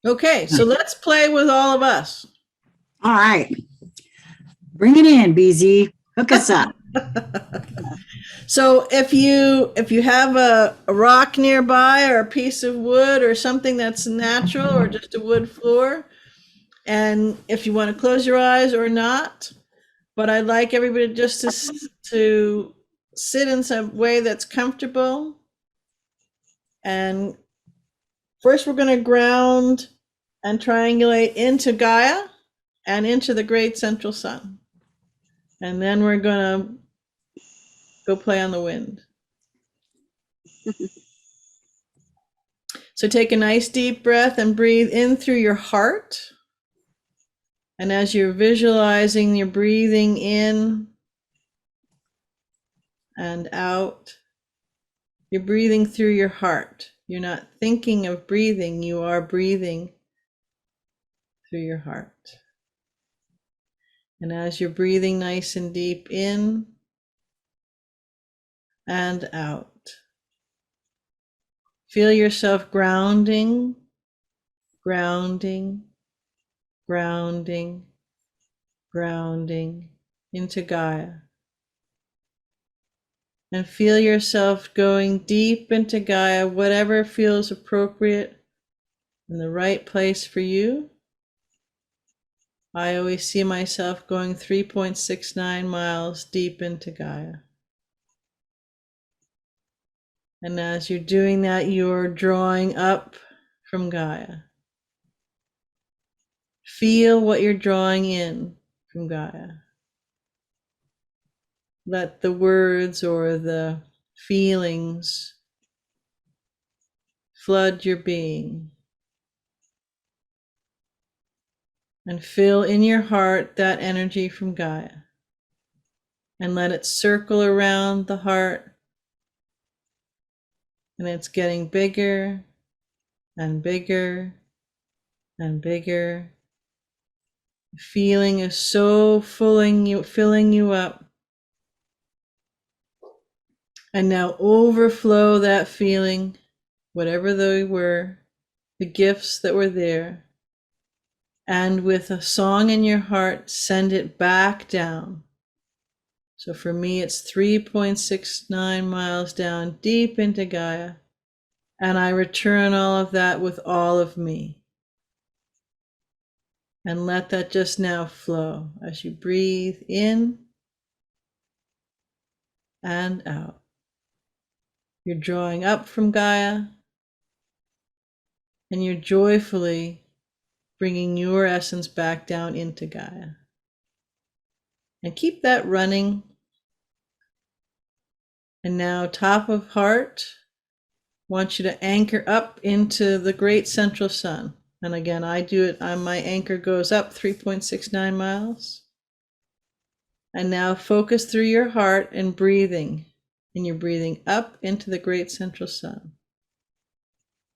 Okay, so let's play with all of us. All right. Bring it in, BZ. Hook us up. So if you have a rock nearby or a piece of wood or something that's natural or just a wood floor, and if you want to close your eyes or not, but I'd like everybody just to sit in some way that's comfortable. And first we're going to ground and triangulate into Gaia and into the great central sun. And then we're going to go play on the wind. So take a nice deep breath and breathe in through your heart. And as you're visualizing, you're breathing in and out. You're breathing through your heart. You're not thinking of breathing, you are breathing through your heart. And as you're breathing nice and deep in and out, feel yourself grounding, grounding, grounding, grounding into Gaia. And feel yourself going deep into Gaia, whatever feels appropriate in the right place for you. I always see myself going 3.69 miles deep into Gaia. And as you're doing that, you're drawing up from Gaia. Feel what you're drawing in from Gaia. Let the words or the feelings flood your being. And fill in your heart that energy from Gaia. And let it circle around the heart. And it's getting bigger and bigger and bigger. The feeling is so filling you up. And now overflow that feeling, whatever they were, the gifts that were there. And with a song in your heart, send it back down. So for me, it's 3.69 miles down deep into Gaia. And I return all of that with all of me. And let that just now flow as you breathe in and out. You're drawing up from Gaia, and you're joyfully bringing your essence back down into Gaia. And keep that running. And now, top of heart, want you to anchor up into the great central sun. And again, I do it, my anchor goes up 3.69 miles. And now focus through your heart and breathing. And you're breathing up into the great central sun.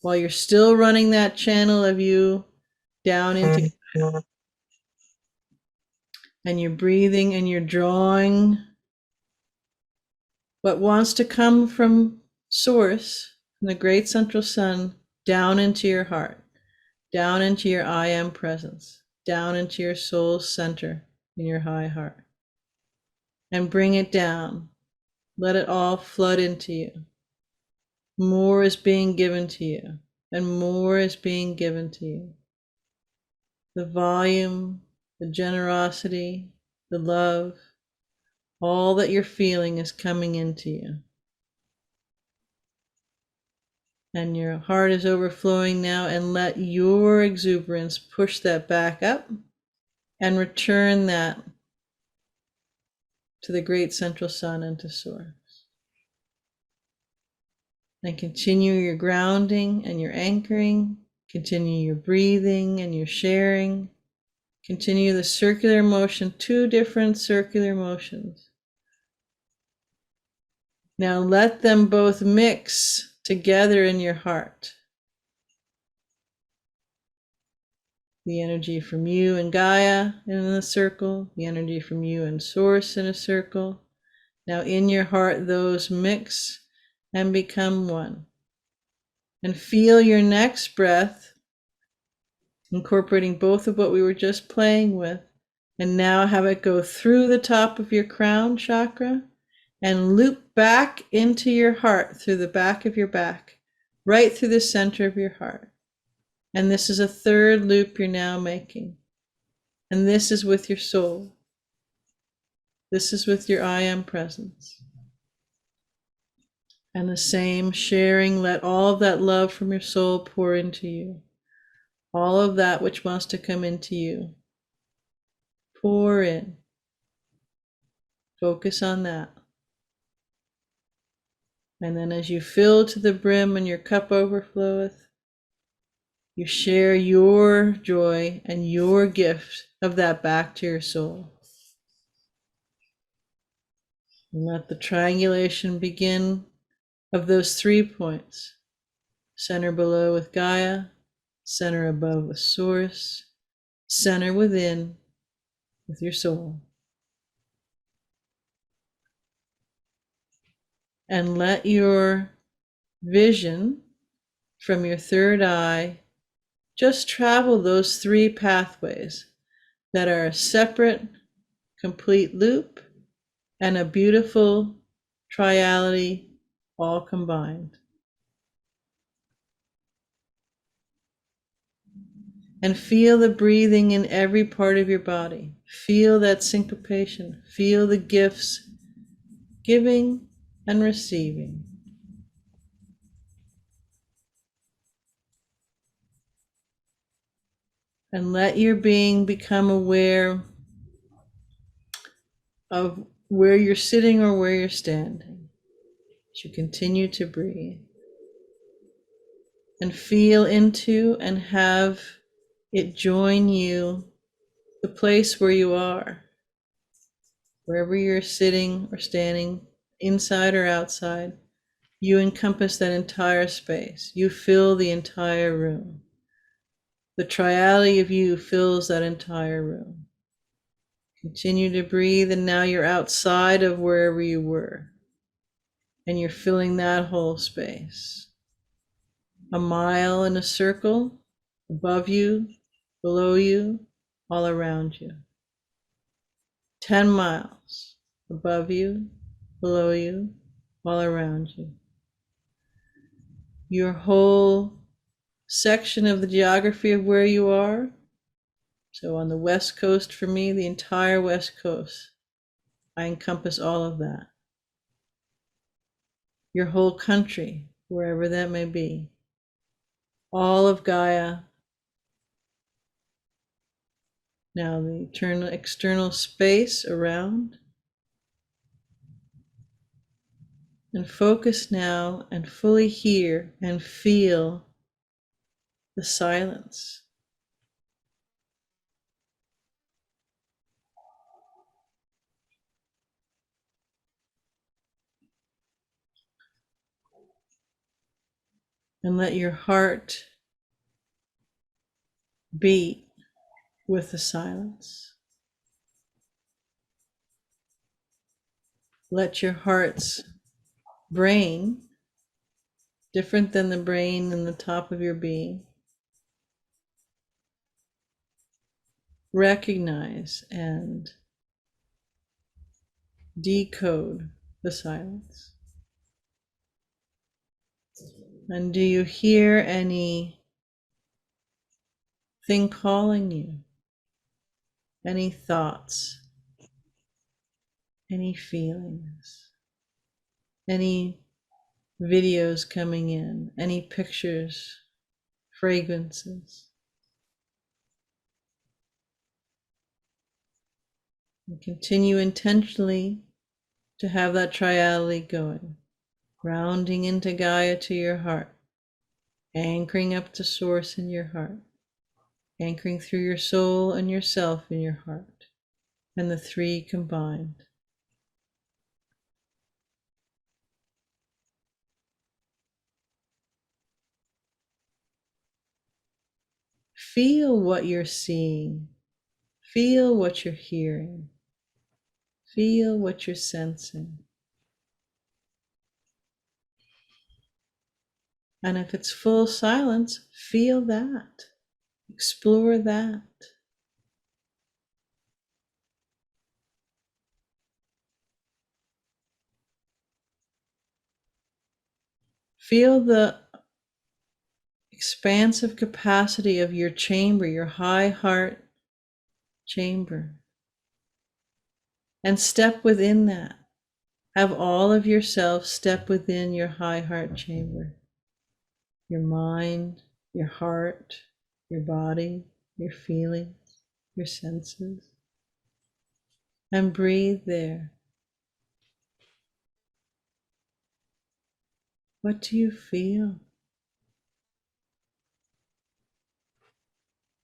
While you're still running that channel of you down into, and you're breathing and you're drawing what wants to come from source, from the great central sun, down into your heart, down into your I am presence, down into your soul center in your high heart. And bring it down. Let it all flood into you. More is being given to you, and more is being given to you. The volume, the generosity, the love, all that you're feeling is coming into you. And your heart is overflowing now, and let your exuberance push that back up and return that to the great central sun and to source. And continue your grounding and your anchoring. Continue your breathing and your sharing. Continue the circular motion, 2 different circular motions. Now let them both mix together in your heart. The energy from you and Gaia in a circle, the energy from you and Source in a circle. Now in your heart, those mix and become one. And feel your next breath incorporating both of what we were just playing with, and now have it go through the top of your crown chakra and loop back into your heart through the back of your back, right through the center of your heart. And this is a third loop you're now making. And this is with your soul. This is with your I am presence. And the same sharing, let all of that love from your soul pour into you. All of that which wants to come into you. Pour in. Focus on that. And then as you fill to the brim and your cup overfloweth, you share your joy and your gift of that back to your soul. And let the triangulation begin of those 3 points. Center below with Gaia, center above with Source, center within with your soul. And let your vision from your third eye just travel those 3 pathways that are a separate, complete loop and a beautiful triality all combined. And feel the breathing in every part of your body. Feel that syncopation. Feel the gifts, giving and receiving. And let your being become aware of where you're sitting or where you're standing as you continue to breathe. And feel into and have it join you, the place where you are, wherever you're sitting or standing, inside or outside. You encompass that entire space. You fill the entire room. The triality of you fills that entire room. Continue to breathe, and now you're outside of wherever you were, and you're filling that whole space. A mile in a circle, above you, below you, all around you. 10 miles, above you, below you, all around you. Your whole section of the geography of where you are. So on the West Coast, for me, the entire West Coast, I encompass all of that. Your whole country, wherever that may be. All of Gaia. Now the external space around. And focus now and fully hear and feel the silence. And let your heart beat with the silence. Let your heart's brain, different than the brain in the top of your being, recognize and decode the silence. And do you hear anything calling you? Any thoughts? Any feelings? Any videos coming in? Any pictures? Fragrances? And continue intentionally to have that triality going, grounding into Gaia to your heart, anchoring up to Source in your heart, anchoring through your soul and yourself in your heart, and the 3 combined. Feel what you're seeing. Feel what you're hearing. Feel what you're sensing. And if it's full silence, feel that. Explore that. Feel the expansive capacity of your chamber, your high heart chamber, and step within that. Have all of yourself step within your high heart chamber, your mind, your heart, your body, your feelings, your senses, and breathe there. What do you feel?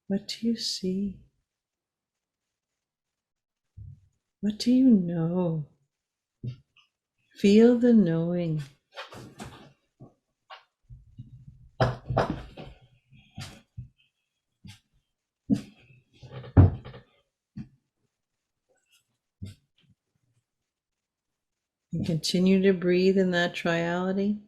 What do you see? What do you know? Feel the knowing. And continue to breathe in that triality.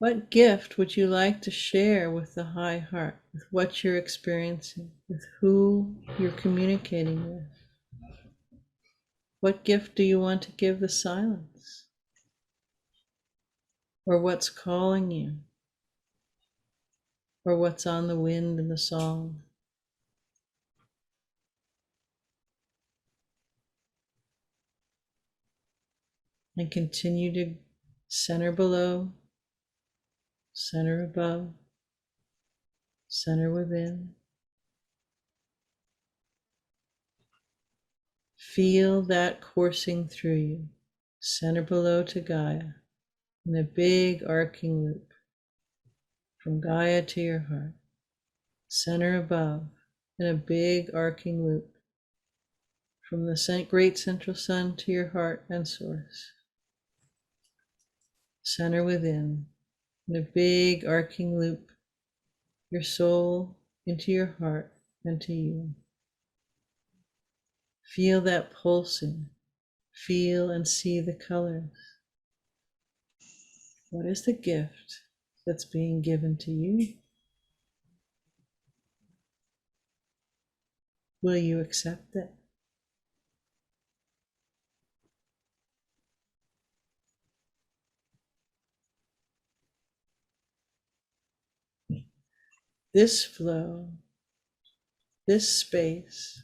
What gift would you like to share with the high heart, with what you're experiencing, with who you're communicating with? What gift do you want to give the silence? Or what's calling you? Or what's on the wind in the song? And continue to center below, center above, center within. Feel that coursing through you, center below to Gaia, in a big arcing loop, from Gaia to your heart, center above, in a big arcing loop, from the great central sun to your heart and source, center within, in a big arcing loop, your soul into your heart and to you. Feel that pulsing. Feel and see the colors. What is the gift that's being given to you? Will you accept it? This flow, this space,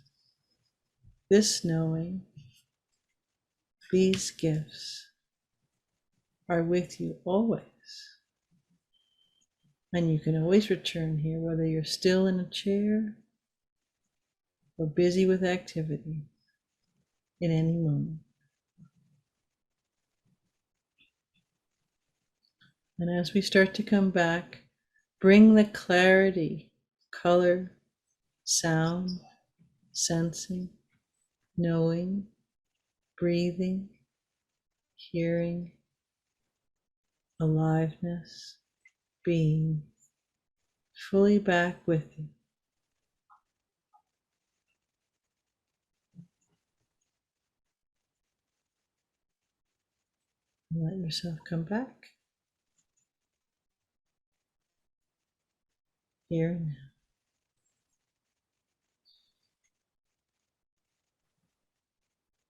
this knowing, these gifts are with you always. And you can always return here, whether you're still in a chair or busy with activity, in any moment. And as we start to come back, bring the clarity, color, sound, sensing, knowing, breathing, hearing, aliveness, being fully back with you. And let yourself come back here and now.